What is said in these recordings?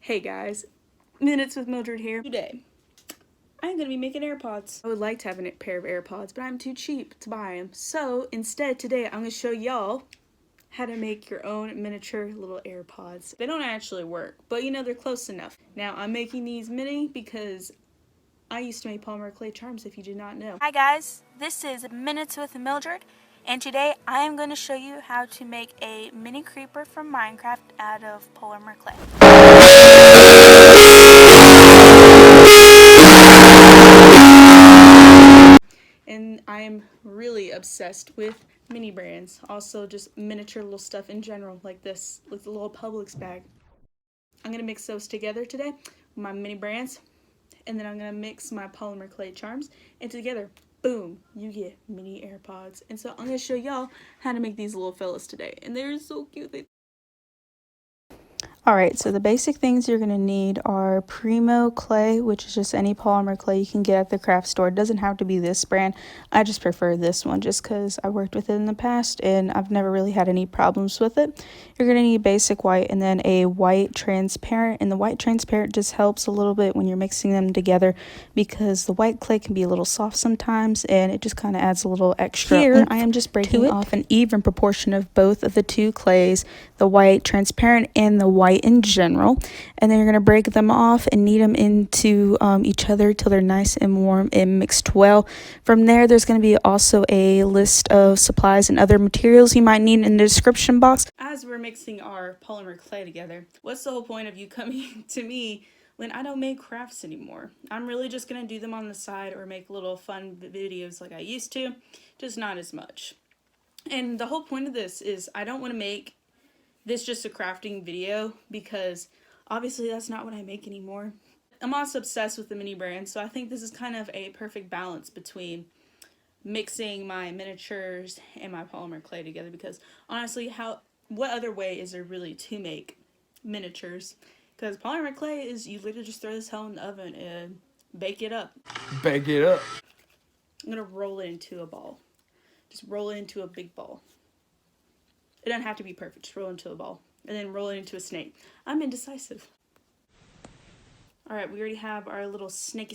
Hey guys, Minutes with Mildred here. Today, I'm going to be making AirPods. I would like to have a pair of AirPods, but I'm too cheap to buy them. So instead, today I'm going to show y'all how to make your own miniature little AirPods. They don't actually work, but you know, they're close enough. Now, I'm making these mini because I used to make polymer clay charms, if you did not know. Hi guys, this is Minutes with Mildred, and today I am going to show you how to make a mini creeper from Minecraft out of polymer clay. And I am really obsessed with mini brands, also just miniature little stuff in general, like this, with the little Publix bag. I'm going to mix those together today, my mini brands, and then I'm going to mix my polymer clay charms, and together, boom, you get mini AirPods. And so I'm going to show y'all how to make these little fellas today, and they're so cute. Alright, so the basic things you're going to need are Premo clay, which is just any polymer clay you can get at the craft store. It doesn't have to be this brand. I just prefer this one just because I worked with it in the past and I've never really had any problems with it. You're going to need basic white and then a white transparent, and the white transparent just helps a little bit when you're mixing them together because the white clay can be a little soft sometimes and it just kind of adds a little extra. Here, I am just breaking off an even proportion of both of the two clays, the white transparent and the white in general, and then you're going to break them off and knead them into each other till they're nice and warm and mixed well. From there, there's going to be also a list of supplies and other materials you might need in the description box. As we're mixing our polymer clay together, what's the whole point of you coming to me when I don't make crafts anymore? I'm really just going to do them on the side or make little fun videos like I used to, just not as much. And the whole point of this is I don't want to make this just a crafting video because obviously that's not what I make anymore. I'm also obsessed with the mini brand, so I think this is kind of a perfect balance between mixing my miniatures and my polymer clay together, because honestly, what other way is there really to make miniatures? Because polymer clay is, you literally just throw this hell in the oven and bake it up. Bake it up. I'm gonna roll it into a ball. Just roll it into a big ball. It doesn't have to be perfect, just roll it into a ball. And then roll it into a snake. I'm indecisive. Alright, we already have our little snake.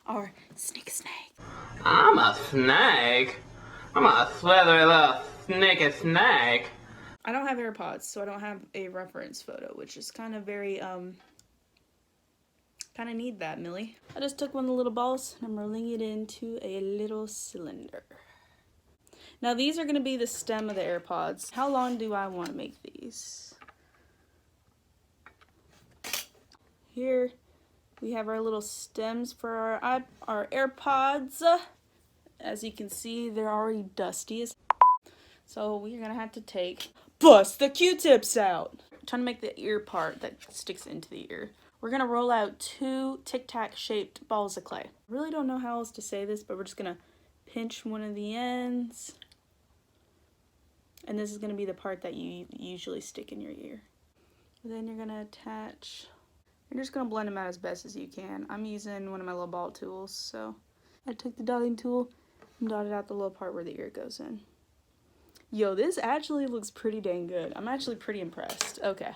Our snake. I'm a snake. I'm a slithery little snake. I don't have AirPods, so I don't have a reference photo, which is kind of very, kind of need that, Millie. I just took one of the little balls and I'm rolling it into a little cylinder. Now these are going to be the stem of the AirPods. How long do I want to make these? Here we have our little stems for our AirPods. As you can see, they're already dusty. So we're going to have to bust the Qtips out. I'm trying to make the ear part that sticks into the ear. We're going to roll out 2 TickToc shaped balls of clay. I really don't know how else to say this, but we're just going to pinch one of the ends. And this is going to be the part that you usually stick in your ear. And then you're going to attach, you're just going to blend them out as best as you can. I'm using one of my little ball tools, so I took the dotting tool and dotted out the little part where the ear goes in. Yo, this actually looks pretty dang good. I'm actually pretty impressed. Okay.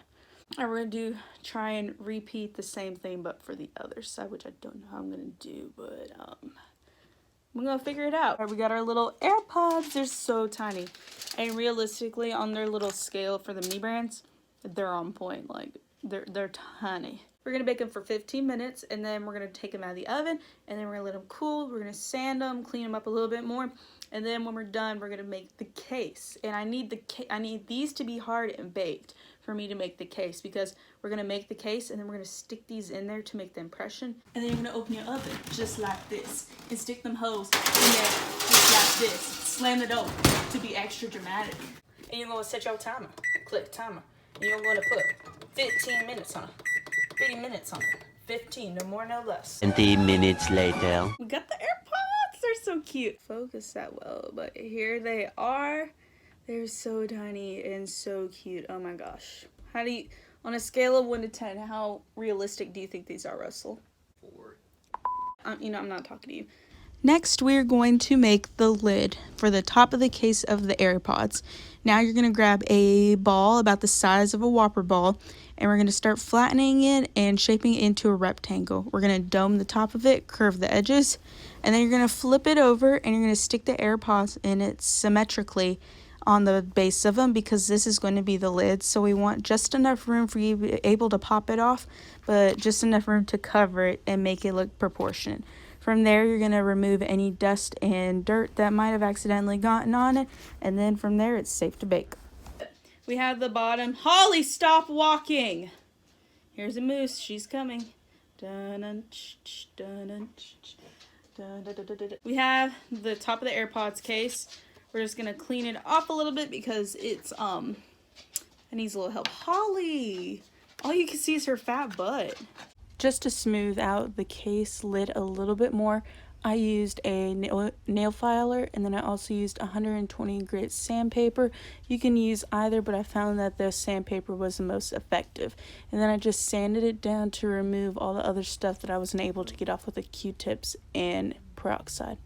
Alright, we're going to try and repeat the same thing, but for the other side, which I don't know how I'm going to do, but we're gonna figure it out. All right, we got our little AirPods. They're so tiny. And realistically, on their little scale for the mini brands, they're on point. Like, they're tiny. We're gonna bake them for 15 minutes, and then we're gonna take them out of the oven, and then we're gonna let them cool. We're gonna sand them, clean them up a little bit more, and then when we're done, we're gonna make the case. And I need these to be hard and baked for me to make the case, because we're gonna make the case and then we're gonna stick these in there to make the impression, and then you're gonna open your oven just like this and stick them hoes in there just like this. Slam the door to be extra dramatic, and you're gonna set your timer. Click timer, and you're gonna put 15 minutes on it, 50 minutes on it, 15, no more, no less. 20 minutes later. We got the AirPods. They're so cute. Focus that well, but here they are. They're so tiny and so cute. Oh my gosh. How do you, on a scale of 1 to 10, how realistic do you think these are, Russell? 4. You know, I'm not talking to you. Next, we're going to make the lid for the top of the case of the AirPods. Now you're going to grab a ball about the size of a Whopper ball, and we're going to start flattening it and shaping it into a rectangle. We're going to dome the top of it, curve the edges, and then you're going to flip it over and you're going to stick the AirPods in it symmetrically on the base of them, because this is going to be the lid. So we want just enough room for you to be able to pop it off, but just enough room to cover it and make it look proportionate. From there, you're going to remove any dust and dirt that might have accidentally gotten on it, and then from there, it's safe to bake. We have the bottom. Holly, stop walking! Here's a moose. She's coming. We have the top of the AirPods case. We're just going to clean it off a little bit because it's, it needs a little help. Holly! All you can see is her fat butt. Just to smooth out the case lid a little bit more, I used a nail filer, and then I also used 120 grit sandpaper. You can use either, but I found that the sandpaper was the most effective. And then I just sanded it down to remove all the other stuff that I wasn't able to get off with the Qtips and peroxide.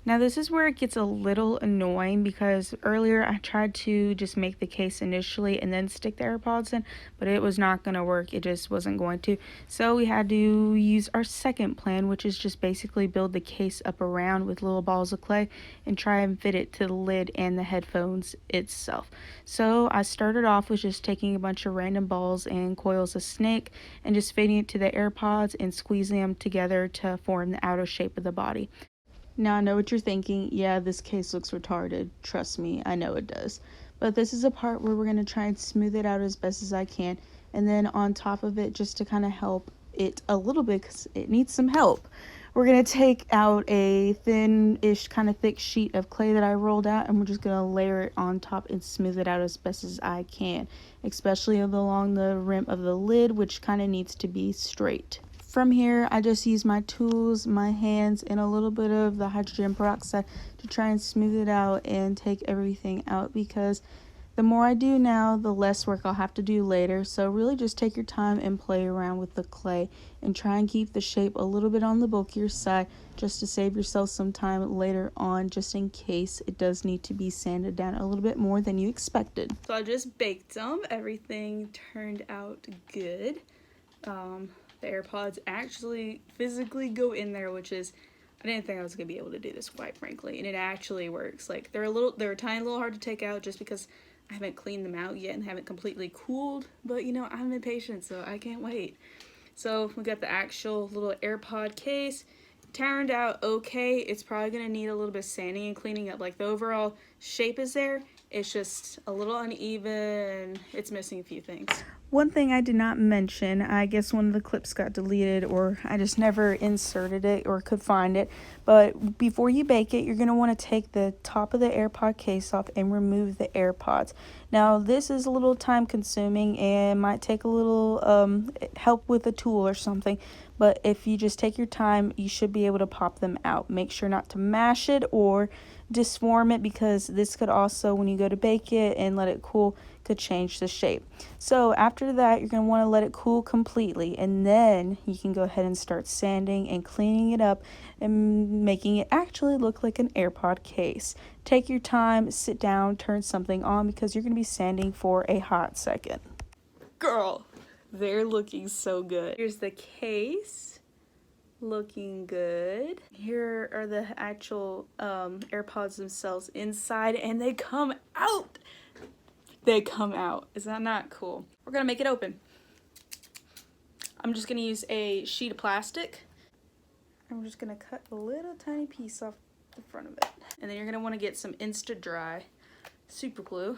Now this is where it gets a little annoying, because earlier I tried to just make the case initially and then stick the AirPods in, but it was not going to work. It just wasn't going to. So we had to use our second plan, which is just basically build the case up around with little balls of clay and try and fit it to the lid and the headphones itself. So I started off with just taking a bunch of random balls and coils of snake and just fitting it to the AirPods and squeezing them together to form the outer shape of the body. Now I know what you're thinking. Yeah, this case looks retarded. Trust me, I know it does. But this is a part where we're going to try and smooth it out as best as I can. And then on top of it, just to kind of help it a little bit, because it needs some help, we're going to take out a thin-ish kind of thick sheet of clay that I rolled out, and we're just going to layer it on top and smooth it out as best as I can, especially along the rim of the lid, which kind of needs to be straight. From here, I just use my tools, my hands, and a little bit of the hydrogen peroxide to try and smooth it out and take everything out, because the more I do now, the less work I'll have to do later. So really just take your time and play around with the clay and try and keep the shape a little bit on the bulkier side, just to save yourself some time later on, just in case it does need to be sanded down a little bit more than you expected. So I just baked them. Everything turned out good. The AirPods actually physically go in there, which is, I didn't think I was gonna be able to do this, quite frankly, and it actually works. Like, they're a tiny little hard to take out just because I haven't cleaned them out yet and haven't completely cooled, but you know, I'm impatient, so I can't wait. So we got the actual little AirPod case. Turned out okay. It's probably gonna need a little bit of sanding and cleaning up. Like, the overall shape is there, it's just a little uneven. It's missing a few things. One thing I did not mention, I guess one of the clips got deleted, or I just never inserted it or could find it, but before you bake it, you're going to want to take the top of the AirPod case off and remove the AirPods. Now this is a little time consuming and might take a little help with a tool or something, but if you just take your time, you should be able to pop them out. Make sure not to mash it or disform it, because this could also, when you go to bake it and let it cool, could change the shape. So after that, you're going to want to let it cool completely, and then you can go ahead and start sanding and cleaning it up and making it actually look like an AirPod case. Take your time, sit down, turn something on, because you're going to be sanding for a hot second. Girl, they're looking so good. Here's the case. Looking good. Here are the actual AirPods themselves inside, and they come out. They come out. Is that not cool? We're gonna make it open. I'm just gonna use a sheet of plastic, and we're just gonna cut a little tiny piece off the front of it. And then you're gonna want to get some Insta-Dry super glue.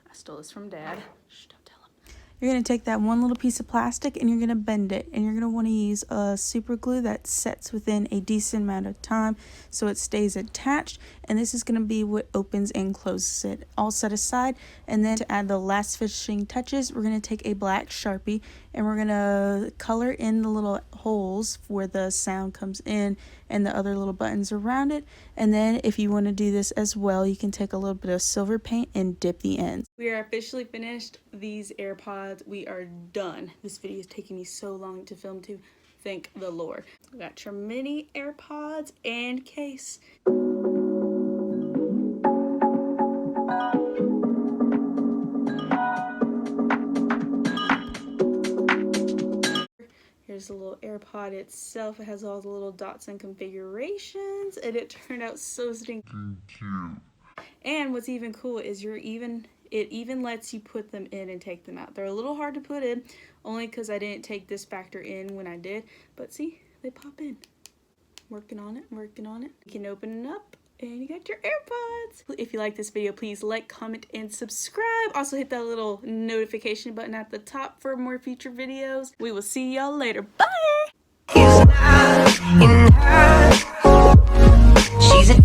I stole this from Dad. Shh, don't tell him. You're going to take that one little piece of plastic and you're going to bend it, and you're going to want to use a super glue that sets within a decent amount of time so it stays attached, and this is going to be what opens and closes it. All set aside, and then to add the last finishing touches, we're going to take a black Sharpie and we're going to color in the little holes where the sound comes in and the other little buttons around it. And then if you want to do this as well, you can take a little bit of silver paint and dip the ends. We are officially finished these AirPods. We are done. This video is taking me so long to film too. thank the Lord. We got your mini AirPods and case. Here's the little AirPod itself. It has all the little dots and configurations, and it turned out so stinking cute. And what's even cool is it even lets you put them in and take them out. They're a little hard to put in, only because I didn't take this factor in when I did. But see, they pop in. Working on it, working on it. You can open it up, and you got your AirPods. If you like this video, please like, comment, and subscribe. Also hit that little notification button at the top for more future videos. We will see y'all later. Bye! She's a